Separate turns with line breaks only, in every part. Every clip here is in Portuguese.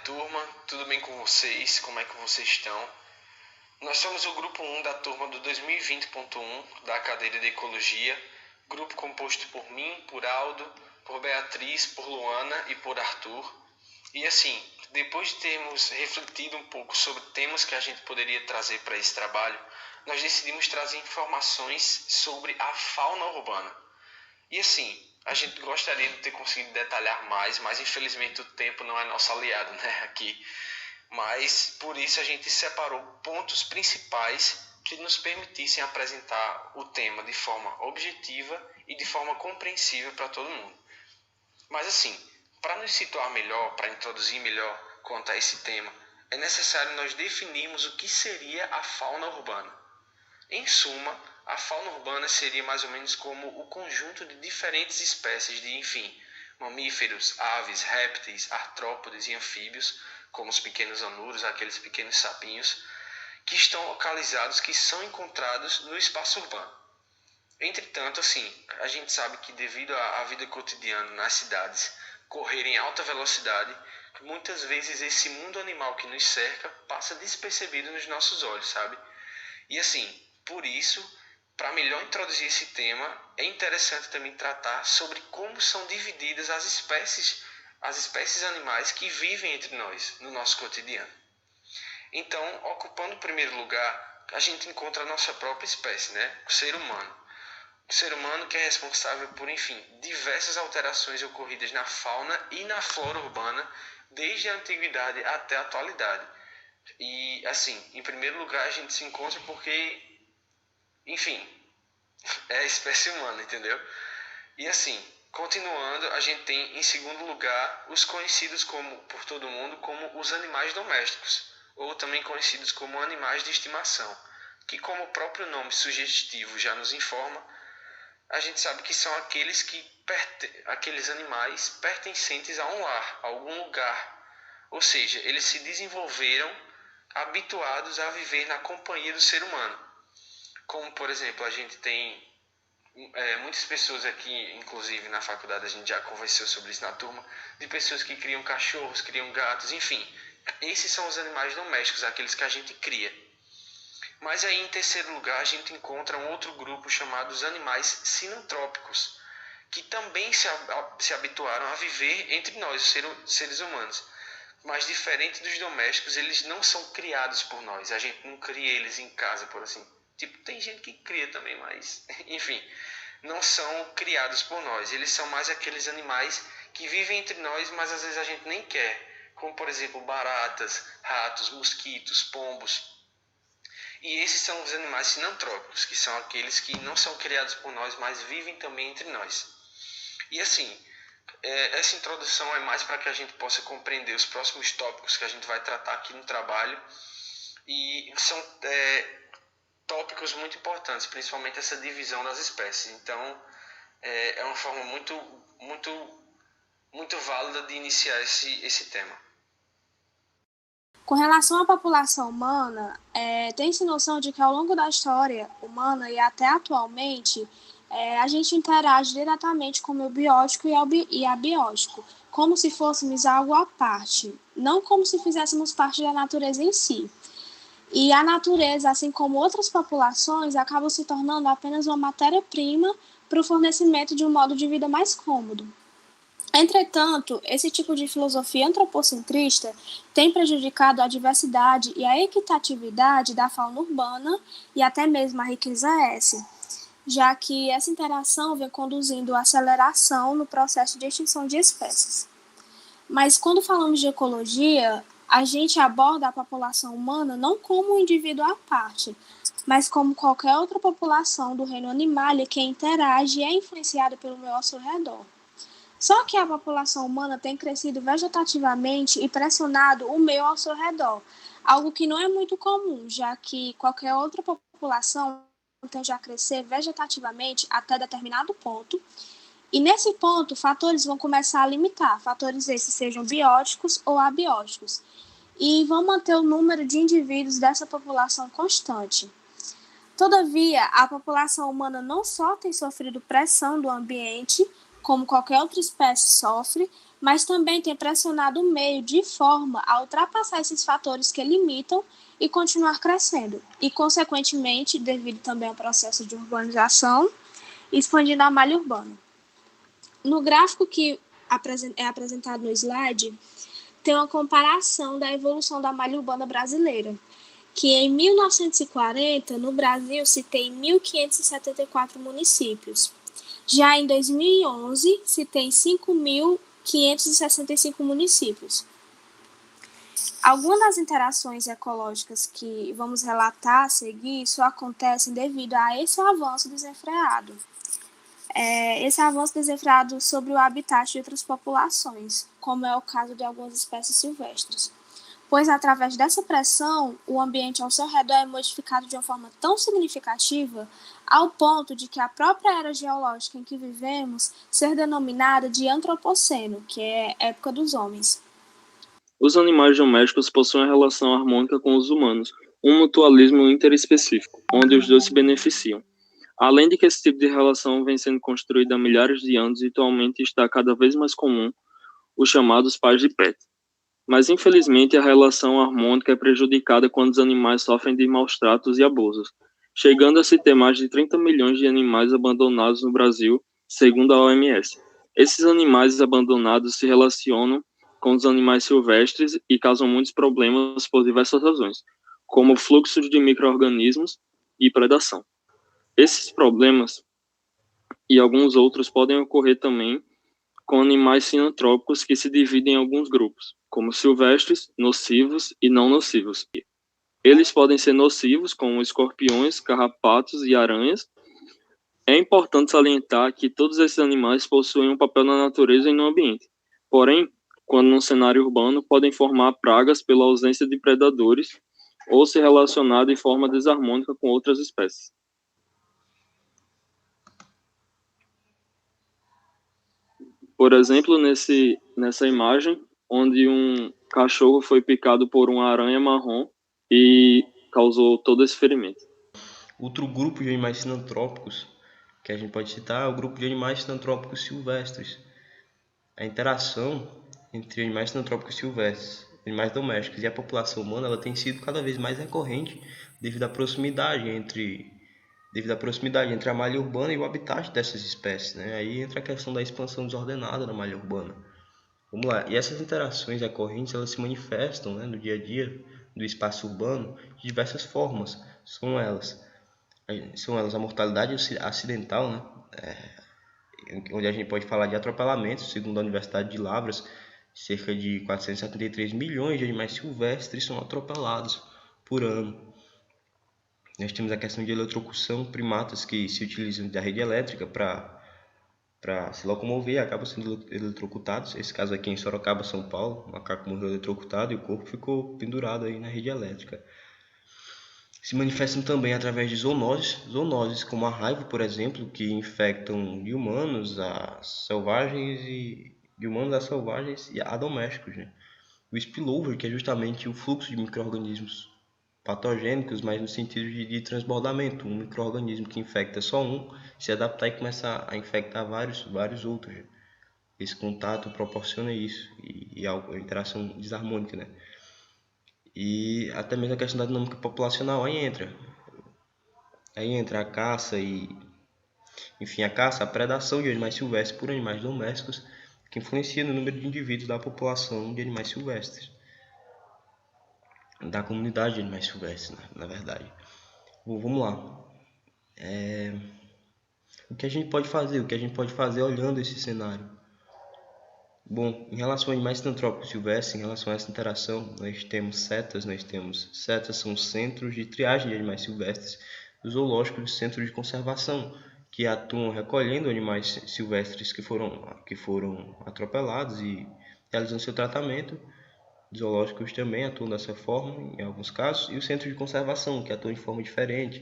Turma, tudo bem com vocês? Como é que vocês estão? Nós somos o grupo 1 da turma do 2020.1 da cadeira de Ecologia, grupo composto por mim, por Aldo, por Beatriz, por Luana e por Arthur. E assim, depois de termos refletido um pouco sobre temas que a gente poderia trazer para esse trabalho, nós decidimos trazer informações sobre a fauna urbana. E assim, a gente gostaria de ter conseguido detalhar mais, mas infelizmente o tempo não é nosso aliado, né, aqui. Mas por isso a gente separou pontos principais que nos permitissem apresentar o tema de forma objetiva e de forma compreensível para todo mundo. Mas assim, para nos situar melhor, para introduzir melhor quanto a esse tema, é necessário nós definirmos o que seria a fauna urbana. Em suma, a fauna urbana seria mais ou menos como o conjunto de diferentes espécies de, mamíferos, aves, répteis, artrópodes e anfíbios, como os pequenos anuros, aqueles pequenos sapinhos, que estão localizados, que são encontrados no espaço urbano. Entretanto, assim, a gente sabe que devido à vida cotidiana nas cidades correr em alta velocidade, muitas vezes esse mundo animal que nos cerca passa despercebido nos nossos olhos, sabe? E assim, por isso, para melhor introduzir esse tema, é interessante também tratar sobre como são divididas as espécies animais que vivem entre nós, no nosso cotidiano. Então, ocupando o primeiro lugar, a gente encontra a nossa própria espécie, né? O ser humano. O ser humano que é responsável por, diversas alterações ocorridas na fauna e na flora urbana, desde a antiguidade até a atualidade. E, assim, em primeiro lugar, a gente se encontra porque, é a espécie humana, entendeu? E assim, continuando, a gente tem em segundo lugar os conhecidos por todo mundo como os animais domésticos, ou também conhecidos como animais de estimação, que como o próprio nome sugestivo já nos informa, a gente sabe que são aqueles animais pertencentes a um lar, a algum lugar. Ou seja, eles se desenvolveram habituados a viver na companhia do ser humano. Como, por exemplo, a gente tem muitas pessoas aqui, inclusive na faculdade a gente já conversou sobre isso na turma, de pessoas que criam cachorros, criam gatos, esses são os animais domésticos, aqueles que a gente cria. Mas aí em terceiro lugar a gente encontra um outro grupo chamado os animais sinantrópicos, que também se habituaram a viver entre nós, seres humanos. Mas diferente dos domésticos, eles não são criados por nós, a gente não cria eles em casa, por assim. Tem gente que cria também, mas, não são criados por nós. Eles são mais aqueles animais que vivem entre nós, mas às vezes a gente nem quer. Como, por exemplo, baratas, ratos, mosquitos, pombos. E esses são os animais sinantrópicos, que são aqueles que não são criados por nós, mas vivem também entre nós. E assim, essa introdução é mais para que a gente possa compreender os próximos tópicos que a gente vai tratar aqui no trabalho. E são tópicos muito importantes, principalmente essa divisão das espécies. Então, é uma forma muito válida de iniciar esse tema.
Com relação à população humana, tem-se noção de que ao longo da história humana e até atualmente, a gente interage diretamente com o meio biótico e abiótico, como se fôssemos algo à parte, não como se fizéssemos parte da natureza em si. E a natureza, assim como outras populações, acaba se tornando apenas uma matéria-prima para o fornecimento de um modo de vida mais cômodo. Entretanto, esse tipo de filosofia antropocentrista tem prejudicado a diversidade e a equitatividade da fauna urbana e até mesmo a riqueza já que essa interação vem conduzindo à aceleração no processo de extinção de espécies. Mas quando falamos de ecologia, a gente aborda a população humana não como um indivíduo à parte, mas como qualquer outra população do reino animal que interage e é influenciada pelo meio ao seu redor. Só que a população humana tem crescido vegetativamente e pressionado o meio ao seu redor, algo que não é muito comum, já que qualquer outra população tende a crescer vegetativamente até determinado ponto, e nesse ponto, fatores vão começar a limitar, fatores esses sejam bióticos ou abióticos, e vão manter o número de indivíduos dessa população constante. Todavia, a população humana não só tem sofrido pressão do ambiente, como qualquer outra espécie sofre, mas também tem pressionado o meio de forma a ultrapassar esses fatores que limitam e continuar crescendo, e, consequentemente, devido também ao processo de urbanização, expandindo a malha urbana. No gráfico que é apresentado no slide, tem uma comparação da evolução da malha urbana brasileira, que em 1940, no Brasil, se tem 1.574 municípios. Já em 2011, se tem 5.565 municípios. Algumas das interações ecológicas que vamos relatar a seguir só acontecem devido a esse avanço desenfreado. Esse avanço desenfreado sobre o habitat de outras populações, como é o caso de algumas espécies silvestres. Pois, através dessa pressão, o ambiente ao seu redor é modificado de uma forma tão significativa ao ponto de que a própria era geológica em que vivemos ser denominada de antropoceno, que é época dos homens.
Os animais domésticos possuem uma relação harmônica com os humanos, um mutualismo interespecífico, onde os dois se beneficiam. Além de que esse tipo de relação vem sendo construída há milhares de anos e atualmente está cada vez mais comum, os chamados pais de pet. Mas, infelizmente, a relação harmônica é prejudicada quando os animais sofrem de maus tratos e abusos, chegando a se ter mais de 30 milhões de animais abandonados no Brasil, segundo a OMS. Esses animais abandonados se relacionam com os animais silvestres e causam muitos problemas por diversas razões, como fluxos de micro-organismos e predação. Esses problemas e alguns outros podem ocorrer também com animais sinantrópicos que se dividem em alguns grupos, como silvestres, nocivos e não nocivos. Eles podem ser nocivos, como escorpiões, carrapatos e aranhas. É importante salientar que todos esses animais possuem um papel na natureza e no ambiente. Porém, quando no cenário urbano, podem formar pragas pela ausência de predadores ou se relacionar de forma desarmônica com outras espécies. Por exemplo, nessa imagem, onde um cachorro foi picado por uma aranha marrom e causou todo esse ferimento.
Outro grupo de animais sinantrópicos que a gente pode citar é o grupo de animais sinantrópicos silvestres. A interação entre animais sinantrópicos silvestres, animais domésticos e a população humana, ela tem sido cada vez mais recorrente devido à proximidade entre a malha urbana e o habitat dessas espécies, né? Aí entra a questão da expansão desordenada da malha urbana. Vamos lá. E essas interações recorrentes, elas se manifestam, né, no dia a dia do espaço urbano de diversas formas. São elas a mortalidade acidental, né? Onde a gente pode falar de atropelamentos. Segundo a Universidade de Lavras, cerca de 473 milhões de animais silvestres são atropelados por ano. Nós temos a questão de eletrocução, primatas que se utilizam da rede elétrica para se locomover, acabam sendo eletrocutados. Esse caso aqui em Sorocaba, São Paulo, o macaco morreu eletrocutado e o corpo ficou pendurado aí na rede elétrica. Se manifestam também através de zoonoses como a raiva, por exemplo, que infectam de humanos a selvagens e a domésticos, né? O spillover, que é justamente o fluxo de micro-organismos patogênicos, mas no sentido de transbordamento. Um micro-organismo que infecta só um, se adaptar e começar a infectar vários outros. Esse contato proporciona isso, e a interação desarmônica, né? E até mesmo a questão da dinâmica populacional aí entra a caça a predação de animais silvestres por animais domésticos, que influencia no número de indivíduos da população de animais silvestres, da comunidade de animais silvestres, na verdade. Bom, vamos lá. O que a gente pode fazer olhando esse cenário? Bom, em relação a animais sinantrópicos silvestres, em relação a essa interação, nós temos setas. Setas são centros de triagem de animais silvestres, zoológicos e centros de conservação, que atuam recolhendo animais silvestres que foram atropelados e realizando seu tratamento. Zoológicos também atuam dessa forma, em alguns casos, e o centro de conservação, que atuam de forma diferente,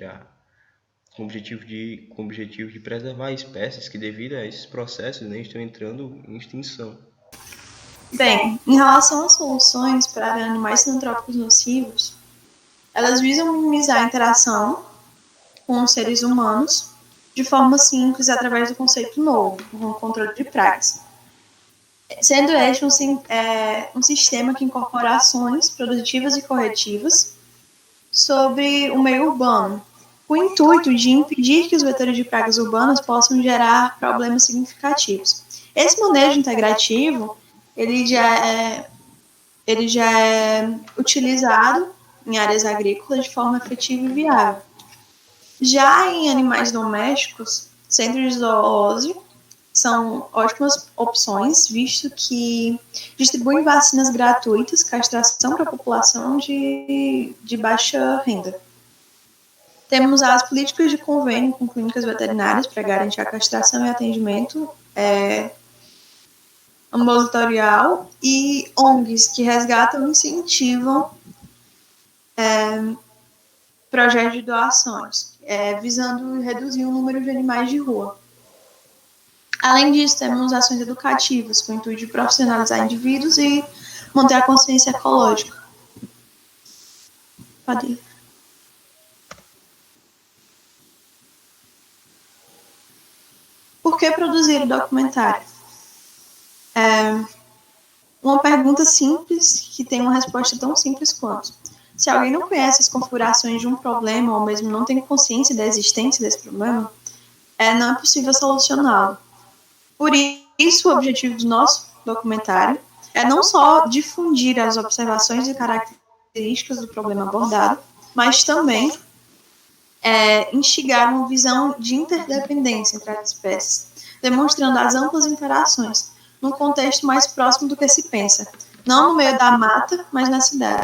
com o objetivo de preservar espécies que, devido a esses processos, né, estão entrando em extinção.
Bem, em relação às soluções para animais sinantrópicos nocivos, elas visam minimizar a interação com os seres humanos de forma simples através do conceito novo, o controle de pragas. sendo este um sistema que incorpora ações produtivas e corretivas sobre o meio urbano, com o intuito de impedir que os vetores de pragas urbanas possam gerar problemas significativos. Esse manejo integrativo, ele já é utilizado em áreas agrícolas de forma efetiva e viável. Já em animais domésticos, centros de zoonose são ótimas opções, visto que distribuem vacinas gratuitas, castração para a população de baixa renda. Temos as políticas de convênio com clínicas veterinárias para garantir a castração e atendimento ambulatorial e ONGs que resgatam e incentivam projetos de doações, visando reduzir o número de animais de rua. Além disso, temos ações educativas com o intuito de profissionalizar indivíduos e manter a consciência ecológica. Pode ir. Por que produzir o documentário? Uma pergunta simples que tem uma resposta tão simples quanto: se alguém não conhece as configurações de um problema ou mesmo não tem consciência da existência desse problema, não é possível solucioná-lo. Por isso, o objetivo do nosso documentário é não só difundir as observações e características do problema abordado, mas também instigar uma visão de interdependência entre as espécies, demonstrando as amplas interações, num contexto mais próximo do que se pensa, não no meio da mata, mas na cidade.